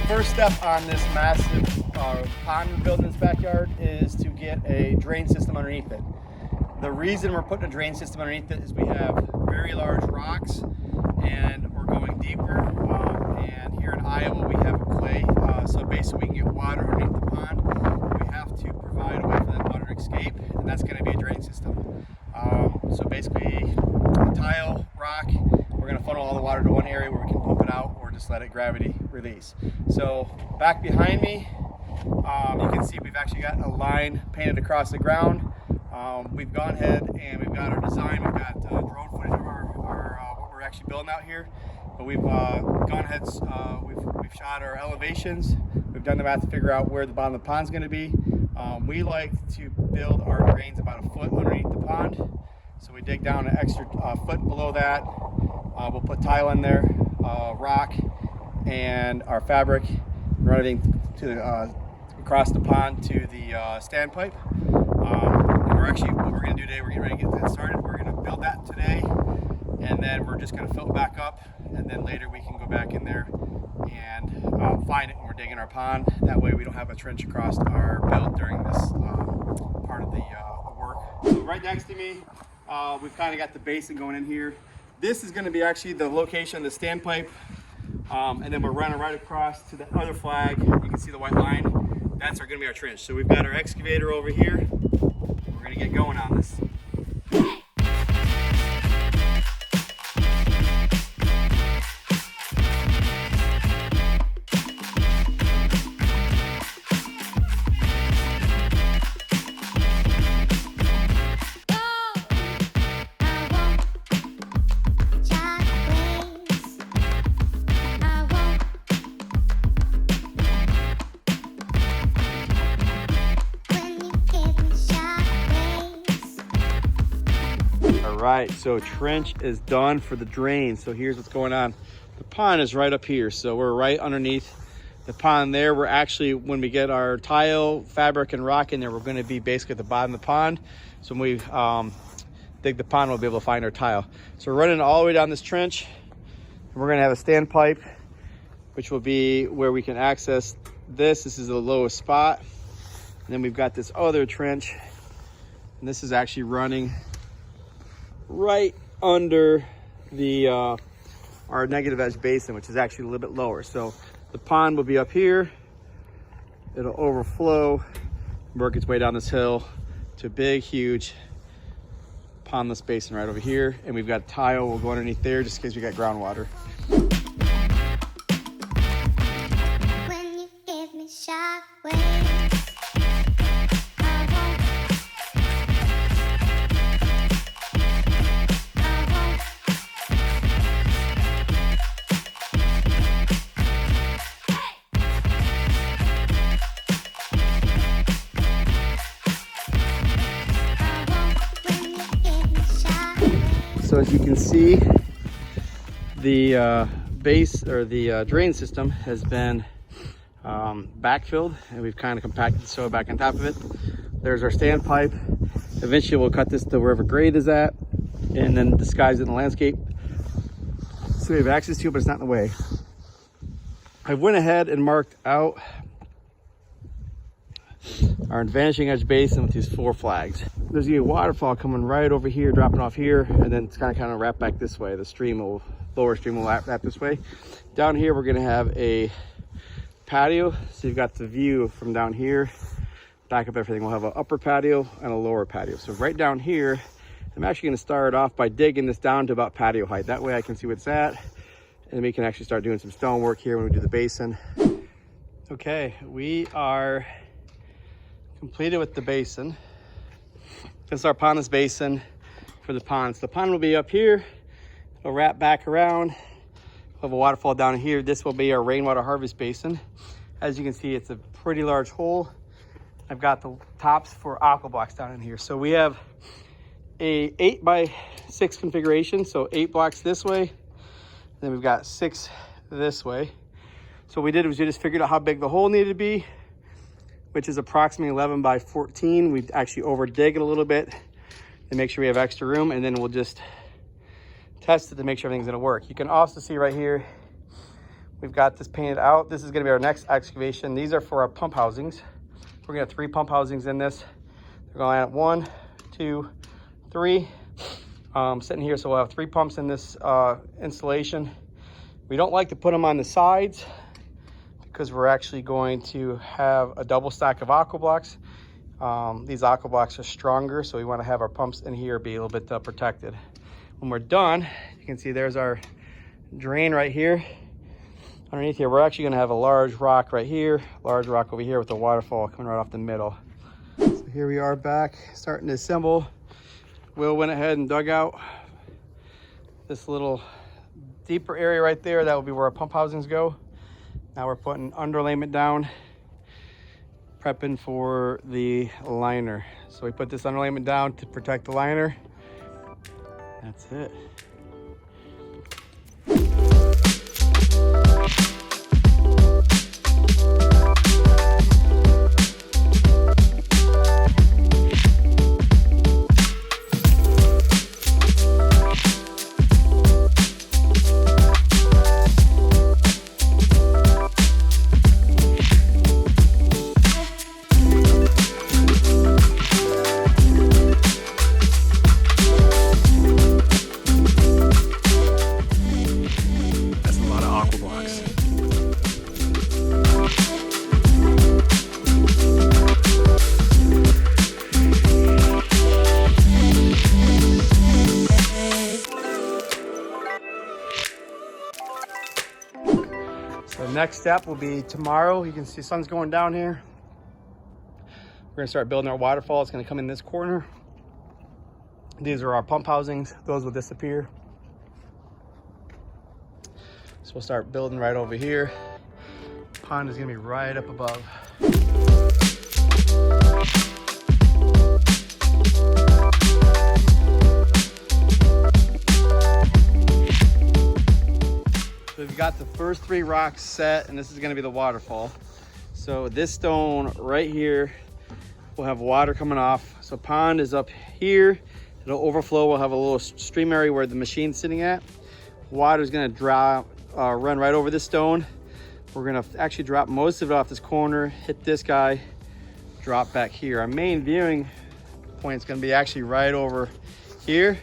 first step on this massive pond we're building in this backyard is to get a drain system underneath it. The reason we're putting a drain system underneath it is we have very large rocks and we're going deeper. And here in Iowa we have clay, so basically we can get water underneath the pond. We have to provide a way for that water to escape, and that's going to be a drain system. So basically, tile, rock, we're going to funnel all the water to one area where we can pump it out or just let it gravity release. So back behind me, you can see we've actually got a line painted across the ground. We've gone ahead and we've got our design, we've got drone footage of what we're actually building out here. But we've gone ahead, we've shot our elevations, we've done the math to figure out where the bottom of the pond's going to be. We like to build our drains about a foot underneath the pond. So we dig down an extra foot below that. We'll put tile in there, rock, and our fabric, run everything to the, across the pond to the standpipe. What we're going to do today, we're getting ready to get that started. We're going to build that today, and then we're just going to fill it back up, and then later we can go back in there and find it when we're digging our pond. That way we don't have a trench across our build during this part of the work. So right next to me, we've kind of got the basin going in here. This is going to be actually the location of the standpipe, and then we're running right across to the other flag. You can see the white line. That's going to be our trench. So we've got our excavator over here. We're going to get going on this. Right, so trench is done for the drain. So here's what's going on. The pond is right up here, so we're right underneath the pond there. We're actually, when we get our tile, fabric, and rock in there, we're going to be basically at the bottom of the pond. So when we dig the pond, we'll be able to find our tile. So we're running all the way down this trench, and we're going to have a standpipe, which will be where we can access this. This is the lowest spot. And then we've got this other trench, and this is actually running right under the our negative edge basin, which is actually a little bit lower. So the pond will be up here, it'll overflow, work its way down this hill to a big huge pondless basin right over here, and we've got tile will go underneath there just in case we got groundwater. When you give me shockwaves, So as you can see, the base or the drain system has been backfilled, and we've kind of compacted the soil back on top of it. There's our standpipe. Eventually we'll cut this to wherever grade is at and then disguise it in the landscape so we have access to it, but it's not in the way. I went ahead and marked out our vanishing edge basin with these 4 flags. There's gonna be a waterfall coming right over here, dropping off here, and then it's kind of wrap back this way. The lower stream will wrap this way. Down here, we're gonna have a patio. So you've got the view from down here, back up everything. We'll have an upper patio and a lower patio. So right down here, I'm actually gonna start off by digging this down to about patio height. That way I can see what's at, and we can actually start doing some stone work here when we do the basin. Okay, we are completed with the basin. This is our pondless basin for the ponds. The pond will be up here. It'll wrap back around. We'll have a waterfall down here. This will be our rainwater harvest basin. As you can see, it's a pretty large hole. I've got the tops for aqua blocks down in here. So we have a 8x6 configuration. So 8 blocks this way. Then we've got 6 this way. So what we did was we just figured out how big the hole needed to be, which is approximately 11 by 14. We actually over dig it a little bit to make sure we have extra room, and then we'll just test it to make sure everything's gonna work. You can also see right here, We've got this painted out. This is gonna be our next excavation. These are for our pump housings. We're gonna have 3 pump housings in this. They're gonna line up 1, 2, 3. Sitting here, so we'll have 3 pumps in this installation. We don't like to put them on the sides because we're actually going to have a double stack of aqua blocks. These aqua blocks are stronger, so we want to have our pumps in here be a little bit protected. When we're done, you can see there's our drain right here. Underneath here, we're actually going to have a large rock right here, large rock over here with a waterfall coming right off the middle. So here we are back, starting to assemble. Will went ahead and dug out this little deeper area right there. That will be where our pump housings go. Now we're putting underlayment down, prepping for the liner. So we put this underlayment down to protect the liner. That's it. So next step will be tomorrow. You can see the sun's going down here. We're gonna start building our waterfall. It's gonna come in this corner. These are our pump housings. Those will disappear. So we'll start building right over here. Pond is gonna be right up above. So we've got the first 3 rocks set, and this is gonna be the waterfall. So this stone right here will have water coming off. So pond is up here. It'll overflow. We'll have a little stream area where the machine's sitting at. Water is gonna run right over this stone. We're gonna actually drop most of it off this corner, hit this guy, drop back here. Our main viewing point is gonna be actually right over here.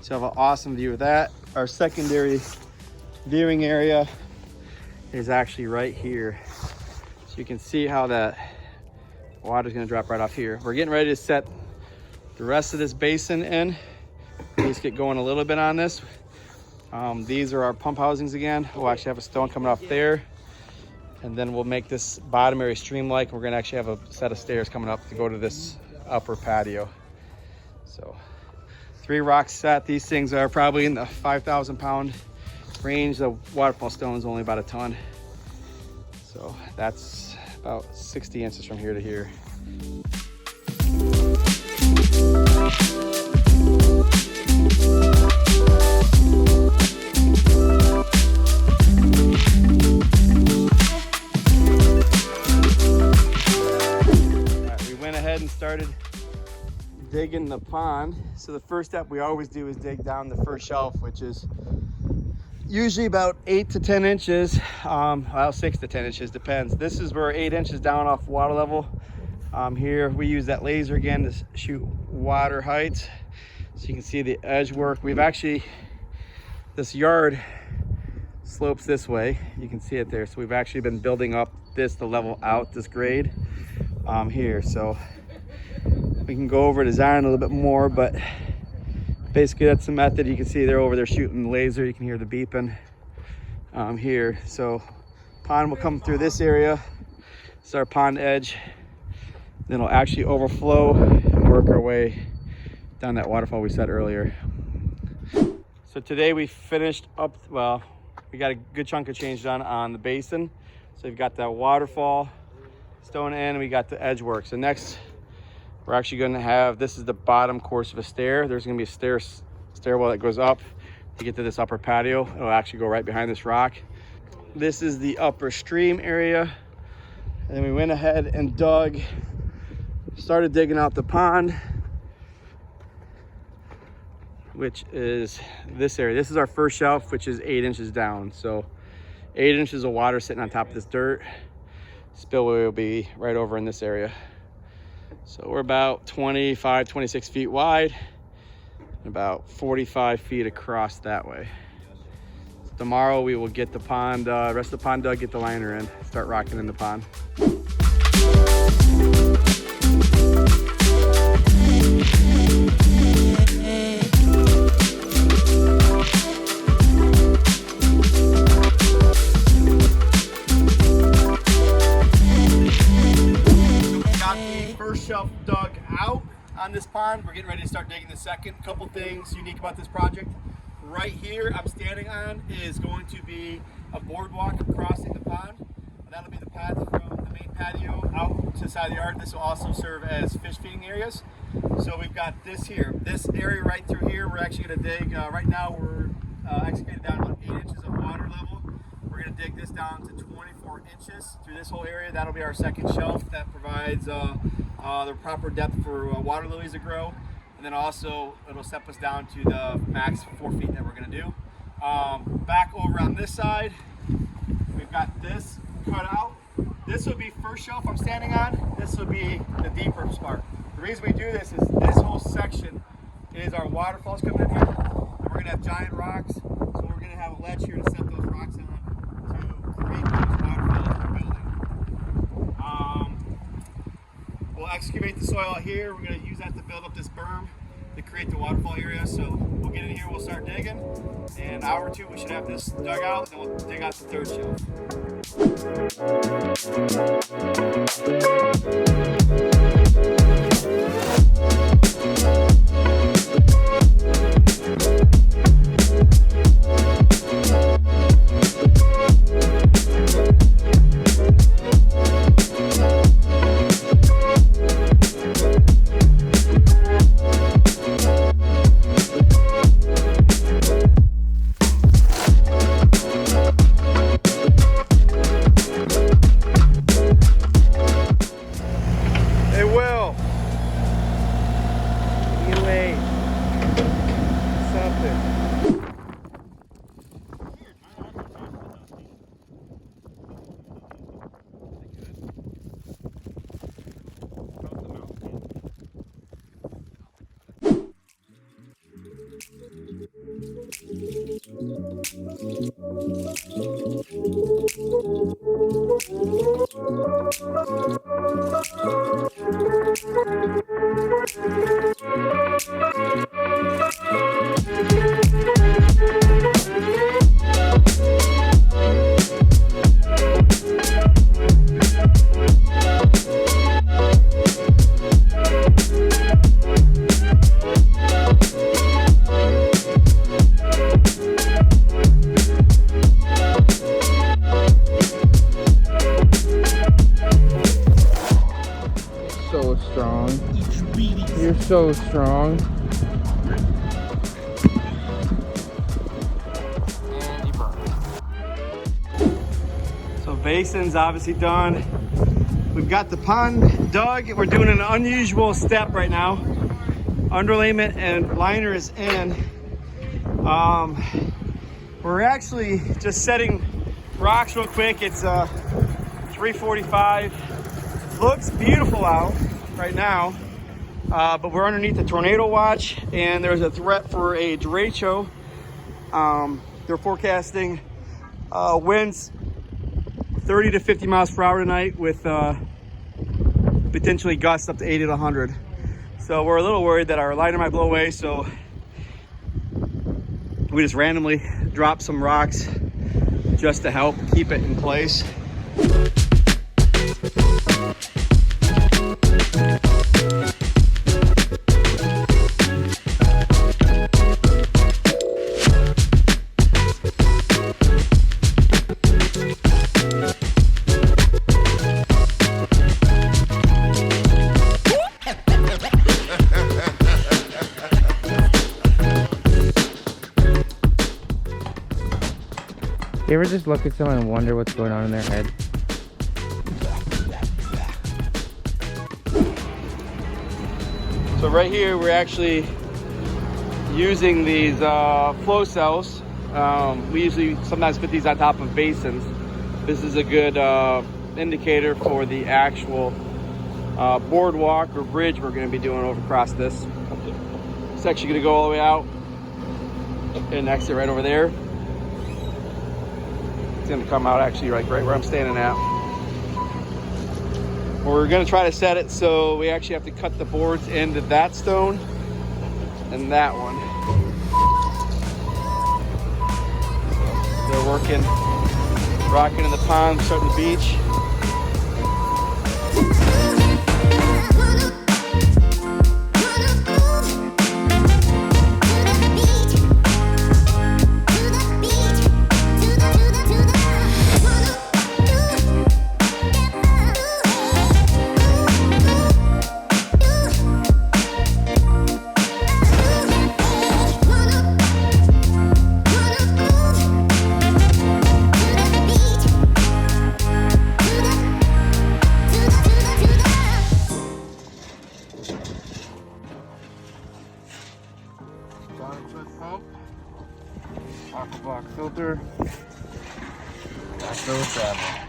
So have an awesome view of that. Our secondary viewing area is actually right here. So you can see how that water is going to drop right off here. We're getting ready to set the rest of this basin in. Let's get going a little bit on this. These are our pump housings again. We'll actually have a stone coming off there, and then we'll make this bottom area stream-like. We're going to actually have a set of stairs coming up to go to this upper patio. So 3 rocks set. These things are probably in the 5,000 pound range. The waterfall stone is only about 1 ton. So that's about 60 inches from here to here. We went ahead and started digging the pond. So the first step we always do is dig down the first shelf, which is usually about 8 to 10 inches, well, 6 to 10 inches, depends. This is where 8 inches down off water level. Here we use that laser again to shoot water heights. So you can see the edge work. We've actually, this yard slopes this way. You can see it there. So we've actually been building up this to level out this grade here. So we can go over design a little bit more, but basically that's the method. You can see they're over there shooting the laser. You can hear the beeping here. So pond will come through this area. This is our pond edge. Then it'll actually overflow and work our way down that waterfall we set earlier. So today we finished up, well, we got a good chunk of change done on the basin. So we've got that waterfall stone in, and we got the edge work. So next we're actually going to have, this is the bottom course of a stair. There's going to be a stairwell that goes up to get to this upper patio. It'll actually go right behind this rock. This is the upper stream area. And then we went ahead and started digging out the pond, which is this area. This is our first shelf, which is 8 inches down. So 8 inches of water sitting on top of this dirt. Spillway will be right over in this area. So we're about 25, 26 feet wide, and about 45 feet across that way. So tomorrow we will get the pond, rest of the pond dug, get the liner in, start rocking in the pond. Shelf dug out on this pond. We're getting ready to start digging the second. Couple things unique about this project. Right here I'm standing on is going to be a boardwalk crossing the pond. That'll be the path from the main patio out to the side of the yard. This will also serve as fish feeding areas. So we've got this here, this area right through here. We're actually going to dig, right now we're excavated down about 8 inches of water level. We're going to dig this down to 24 inches through this whole area. That'll be our second shelf that provides the proper depth for water lilies to grow. And then also it'll step us down to the max 4 feet that we're going to do. Back over on this side, we've got this cut out. This will be first shelf I'm standing on. This will be the deeper part. The reason we do this is this whole section is our waterfalls coming in here. And we're going to have giant rocks. So we're going to have a ledge here to set those rocks on to create those waterfalls we're building. We'll excavate the soil out here. We're going to use that to build up this berm to create the waterfall area. So we'll get in here, we'll start digging. In an hour or two, we should have this dug out, and we'll dig out the third shelf. You're so strong. So basin's obviously done. We've got the pond dug. We're doing an unusual step right now. Underlayment and liner is in. We're actually just setting rocks real quick. It's 3:45. Looks beautiful out right now. But we're underneath the tornado watch, and there's a threat for a derecho. They're forecasting winds 30 to 50 miles per hour tonight, with potentially gusts up to 80 to 100. So we're a little worried that our liner might blow away, so we just randomly dropped some rocks just to help keep it in place. You ever just look at someone and wonder what's going on in their head? So right here, we're actually using these flow cells We usually sometimes put these on top of basins. This is a good indicator for the actual boardwalk or bridge we're going to be doing over across this. It's actually going to go all the way out and exit right over there. It's going to come out actually right where I'm standing at. We're going to try to set it so we actually have to cut the boards into that stone and that one. They're working, rocking in the pond, starting the beach. Pump, aqua block filter, back to the travel.